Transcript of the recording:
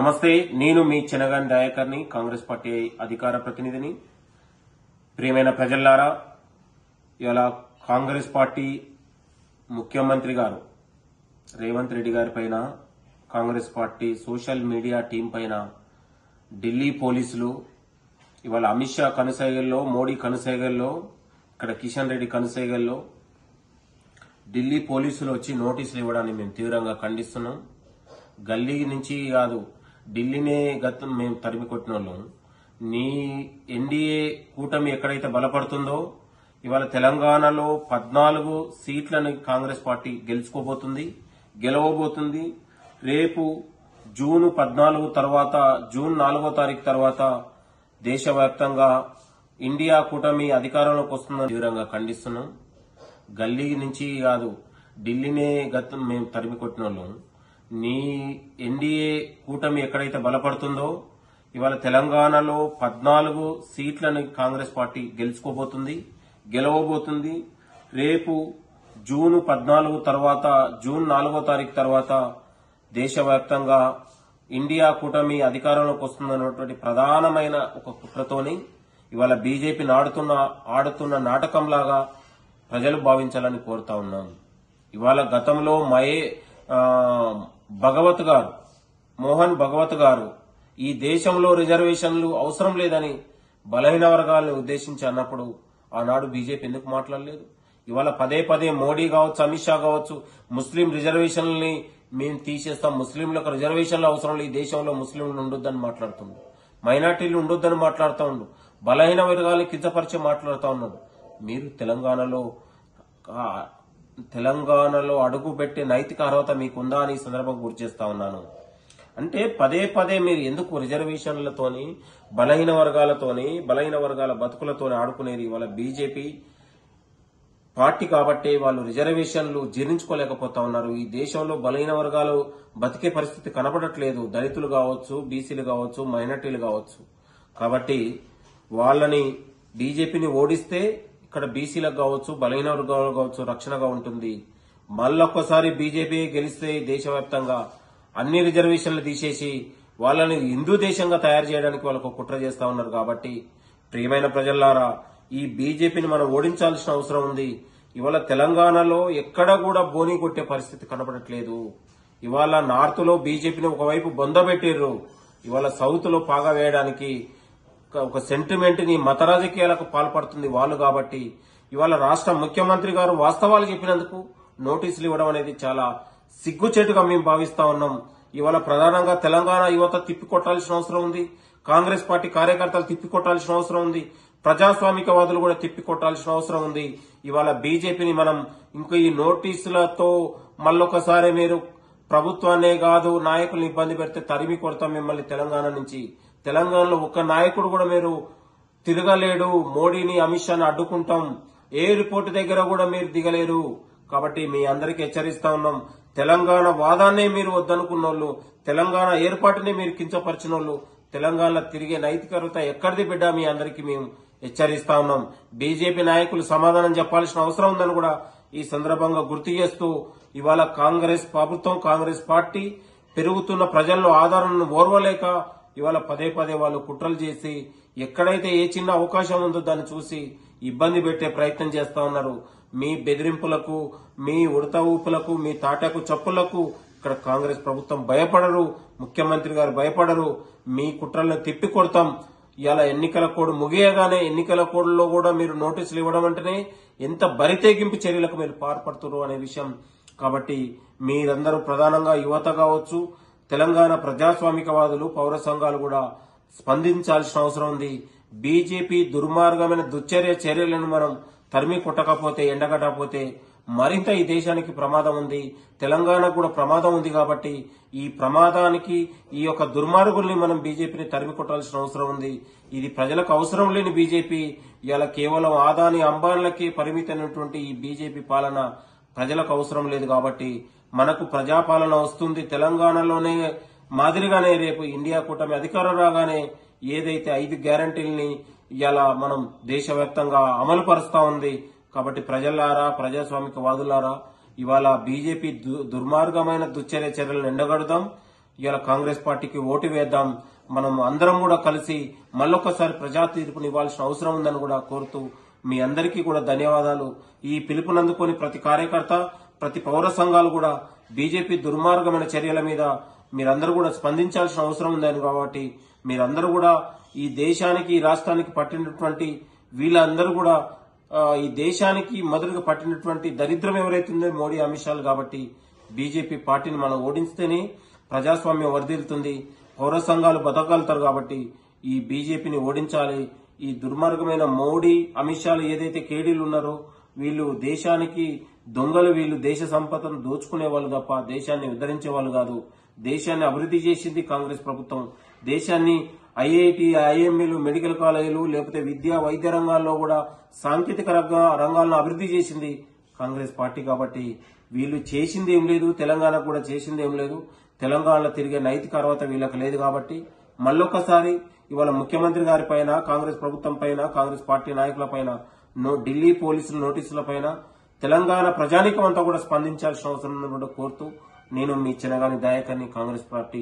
నమస్తే, నేను మీ చినగాని దయాకర్ని, కాంగ్రెస్ పార్టీ అధికార ప్రతినిధిని. ప్రియమైన ప్రజల్లారా, ఇవాళ కాంగ్రెస్ పార్టీ ముఖ్యమంత్రి గారు రేవంత్ రెడ్డి గారి పైన, Congress party social media team పైన ఢిల్లీ పోలీసులు ఇవాళ అమిత్ షా కనుసైగల్లో, మోడీ కనుసైగల్లో, ఇక్కడ కిషన్ రెడ్డి కనుసైగల్లో ఢిల్లీ పోలీసులు వచ్చి నోటీసులు ఇవ్వడాన్ని మేము తీవ్రంగా ఖండిస్తున్నాం. గల్లీ నుంచి కాదు, ఢిల్లీనే గతం మేము తరిమి కొట్టిన వాళ్ళం. నీ ఎన్డీఏ కూటమి ఎక్కడైతే బలపడుతుందో ఇవాళ తెలంగాణలో 14 సీట్లను కాంగ్రెస్ పార్టీ గెలవబోతుంది. రేపు జూన్ 14 తర్వాత, జూన్ 4వ తారీఖు తర్వాత దేశవ్యాప్తంగా ఇండియా కూటమి అధికారంలోకి వస్తుందని తీవ్రంగా ఖండిస్తున్నాం. గల్లీ నుంచి కాదు, ఢిల్లీనే గతం మేము తరిమి కొట్టిన వాళ్ళం. నీ ఎన్డీఏ కూటమి ఎక్కడైతే బలపడుతుందో ఇవాళ తెలంగాణలో 14 సీట్లను కాంగ్రెస్ పార్టీ గెలవబోతుంది. రేపు జూన్ 14 తర్వాత, జూన్ 4వ తారీఖు తర్వాత దేశవ్యాప్తంగా ఇండియా కూటమి అధికారంలోకి వస్తుందన్నటువంటి ప్రధానమైన ఒక కుట్రతోని ఇవాళ బీజేపీని ఆడుతున్న నాటకంలాగా ప్రజలు భావించాలని కోరుతా ఉన్నాం. ఇవాళ గతంలో మోహన్ భగవత్ గారు ఈ దేశంలో రిజర్వేషన్లు అవసరం లేదని బలహీన వర్గాలను ఉద్దేశించి అన్నప్పుడు ఆనాడు బీజేపీ ఎందుకు మాట్లాడలేదు? ఇవాళ పదే పదే మోడీ కావచ్చు, అమిత్ షా కావచ్చు, ముస్లిం రిజర్వేషన్లని మేము తీసేస్తాం, ముస్లింలకు రిజర్వేషన్లు అవసరం లేదు, ఈ దేశంలో ముస్లింలు ఉండొద్దని మాట్లాడుతుంది, మైనార్టీలు ఉండొద్దని మాట్లాడుతూ ఉండు, బలహీన వర్గాలను కించపరిచి మాట్లాడుతూ ఉన్నాడు. మీరు తెలంగాణలో అడుగు పెట్టే నైతిక అర్హత మీకుందా అని ఈ సందర్భంగా గుర్తు చేస్తా ఉన్నాను. అంటే పదే పదే మీరు ఎందుకు రిజర్వేషన్లతోని, బలహీన వర్గాల బతుకులతోని ఆడుకునేది? వాళ్ళ బీజేపీ పార్టీ కాబట్టి వాళ్ళు రిజర్వేషన్లు జీర్ణించుకోలేకపోతా ఉన్నారు. ఈ దేశంలో బలహీన వర్గాలు బతికే పరిస్థితి కనపడట్లేదు. దళితులు కావచ్చు, బీసీలు కావచ్చు, మైనార్టీలు కావచ్చు. కాబట్టి వాళ్ళని బీజేపీని ఓడిస్తే ఇక్కడ బీసీలకు కావచ్చు, బలహీన వర్గాలు కావచ్చు రక్షణగా ఉంటుంది. మళ్ళొక్కసారి బీజేపీ గెలిస్తే దేశవ్యాప్తంగా అన్ని రిజర్వేషన్లు తీసేసి వాళ్ళని హిందూ దేశంగా తయారు చేయడానికి వాళ్ళకు కుట్ర చేస్తా ఉన్నారు. కాబట్టి ప్రియమైన ప్రజల్లారా, ఈ బీజేపీని మనం ఓడించాల్సిన అవసరం ఉంది. ఇవాళ తెలంగాణలో ఎక్కడ కూడా బోని కొట్టే పరిస్థితి కనపడట్లేదు. ఇవాళ నార్త్ లో బీజేపీని ఒకవైపు బొందబెట్టిర్రు, ఇవాళ సౌత్ లో పాగా వేయడానికి ఒక సెంటిమెంట్ ని మత రాజకీయాలకు పాల్పడుతుంది వాళ్ళు. కాబట్టి ఇవాళ రాష్ట్ర ముఖ్యమంత్రి గారు వాస్తవాలు చెప్పినందుకు నోటీసులు ఇవ్వడం అనేది చాలా సిగ్గుచేటుగా మేము భావిస్తా ఉన్నాం. ఇవాళ ప్రధానంగా తెలంగాణ యువత తిప్పికొట్టాల్సిన అవసరం ఉంది, కాంగ్రెస్ పార్టీ కార్యకర్తలు తిప్పికొట్టాల్సిన అవసరం ఉంది, ప్రజాస్వామికవాదులు కూడా తిప్పికొట్టాల్సిన అవసరం ఉంది. ఇవాళ బీజేపీని మనం ఇంకా ఈ నోటీసులతో మళ్ళొకసారి మీరు ప్రభుత్వాన్నే కాదు నాయకుల్ని ఇబ్బంది పెడితే తరిమి కొడతాం మిమ్మల్ని తెలంగాణ నుంచి. తెలంగాణలో ఒక్క నాయకుడు కూడా మీరు తిరగలేడు. మోడీని, అమిత్ షాని అడ్డుకుంటాం, ఏ రిపోర్టు దగ్గర కూడా మీరు దిగలేరు. కాబట్టి మీ అందరికీ హెచ్చరిస్తా ఉన్నాం, తెలంగాణ వాదాన్నే మీరు వద్దనుకున్నోళ్ళు, తెలంగాణ ఏర్పాటునే మీరు కించపరిచినోళ్ళు, తెలంగాణలో తిరిగే నైతికత ఎక్కడిది బిడ్డ? మీ అందరికీ మేము హెచ్చరిస్తా ఉన్నాం. బీజేపీ నాయకులు సమాధానం చెప్పాల్సిన అవసరం ఉందని కూడా ఈ సందర్భంగా గుర్తు చేస్తూ, ఇవాళ కాంగ్రెస్ ప్రభుత్వం, కాంగ్రెస్ పార్టీ పెరుగుతున్న ప్రజల్లో ఆదరణను ఓర్వలేక ఇవాళ పదే పదే వాళ్ళు కుట్రలు చేసి ఎక్కడైతే ఏ చిన్న అవకాశం ఉందో దాన్ని చూసి ఇబ్బంది పెట్టే ప్రయత్నం చేస్తా ఉన్నారు. మీ బెదిరింపులకు, మీ ఉడత ఊపులకు, మీ తాటాకు చప్పులకు ఇక్కడ కాంగ్రెస్ ప్రభుత్వం భయపడరు, ముఖ్యమంత్రి గారు భయపడరు. మీ కుట్రలను తిప్పి కొడతాం. ఇలా ఎన్నికల కోడ్ ముగియగానే ఎన్నికల కోడ్లో కూడా మీరు నోటీసులు ఇవ్వడం అంటేనే ఎంత బరితెగింపు చర్యలకు మీరు పాల్పడుతున్నారు అనే విషయం. కాబట్టి మీరందరూ ప్రధానంగా యువత కావచ్చు, తెలంగాణ ప్రజాస్వామికవాదులు, పౌర సంఘాలు కూడా స్పందించాల్సిన అవసరం ఉంది. బీజేపీ దుర్మార్గమైన చర్యలను మనం తరిమి కొట్టకపోతే, ఎండగట్టకపోతే మరింత ఈ దేశానికి ప్రమాదం ఉంది, తెలంగాణకు కూడా ప్రమాదం ఉంది. కాబట్టి ఈ ప్రమాదానికి, ఈ యొక్క దుర్మార్గుల్ని మనం బీజేపీని తరిమి కొట్టాల్సిన అవసరం ఉంది. ఇది ప్రజలకు అవసరం లేని బీజేపీ, ఇలా కేవలం ఆదాని అంబానీలకి పరిమితమైనటువంటి ఈ బీజేపీ పాలన ప్రజలకు అవసరం లేదు. కాబట్టి మనకు ప్రజాపాలన వస్తుంది. తెలంగాణలోనే మాదిరిగానే రేపు ఇండియా కూటమి అధికారం రాగానే ఏదైతే 5 గ్యారంటీల్ని ఇలా మనం దేశవ్యాప్తంగా అమలు పరుస్తా ఉంది. కాబట్టి ప్రజలారా, ప్రజాస్వామికవాదులారా, ఇవాళ బీజేపీ దుర్మార్గమైన చర్యలను ఎండగడదాం. ఇవాళ కాంగ్రెస్ పార్టీకి ఓటు వేద్దాం, మనం అందరం కూడా కలిసి మళ్ళొక్కసారి ప్రజా తీర్పునివ్వాల్సిన అవసరం ఉందని కూడా కోరుతూ మీ అందరికీ కూడా ధన్యవాదాలు. ఈ పిలుపునందుకొని ప్రతి కార్యకర్త, ప్రతి పౌర సంఘాలు కూడా బీజేపీ దుర్మార్గమైన చర్యల మీద మీరందరూ కూడా స్పందించాల్సిన అవసరం ఉందని కాబట్టి మీరందరూ కూడా ఈ దేశానికి, ఈ రాష్ట్రానికి పట్టినటువంటి వీళ్ళందరూ కూడా ఈ దేశానికి మొదలుగా పట్టినటువంటి దరిద్రం ఎవరైతే ఉందో మోడీ, అమిత్ షాలు కాబట్టి బీజేపీ పార్టీని మనం ఓడిస్తేనే ప్రజాస్వామ్యం వర్ధిల్లుతుంది, పౌర సంఘాలు బతకగలుగుతారు. కాబట్టి ఈ బీజేపీని ఓడించాలి. ఈ దుర్మార్గమైన మోడీ, అమిత్ షాలు ఏదైతే కేడీలు ఉన్నారో వీళ్ళు దేశానికి దొంగలు, వీళ్ళు దేశ సంపదను దోచుకునే వాళ్ళు తప్ప దేశాన్ని ఉద్ధరించే వాళ్ళు కాదు. దేశాన్ని అభివృద్ధి చేసింది కాంగ్రెస్ ప్రభుత్వం. దేశాన్ని ఐఐటి, ఐఎంఏలు, మెడికల్ కాలేజీలు, లేకపోతే విద్యా, వైద్య రంగాల్లో కూడా సాంకేతిక రంగాలను అభివృద్ధి చేసింది కాంగ్రెస్ పార్టీ. కాబట్టి వీళ్ళు చేసింది ఏం లేదు, తెలంగాణ కూడా చేసింది ఏం లేదు. తెలంగాణలో తిరిగే నైతిక అర్హత వీళ్ళకి లేదు. కాబట్టి మళ్ళొక్కసారి ఇవాళ ముఖ్యమంత్రి గారి పైన, కాంగ్రెస్ ప్రభుత్వం పైన, కాంగ్రెస్ పార్టీ నాయకుల పైన, ఢిల్లీ పోలీసుల నోటీసుల పైన తెలంగాణ ప్రజానీకం అంతా కూడా స్పందించాల్సిన అవసరం ఉందని కూడా కోరుతూ నేను మీ చినగాని దయాకర్ని, కాంగ్రెస్ పార్టీ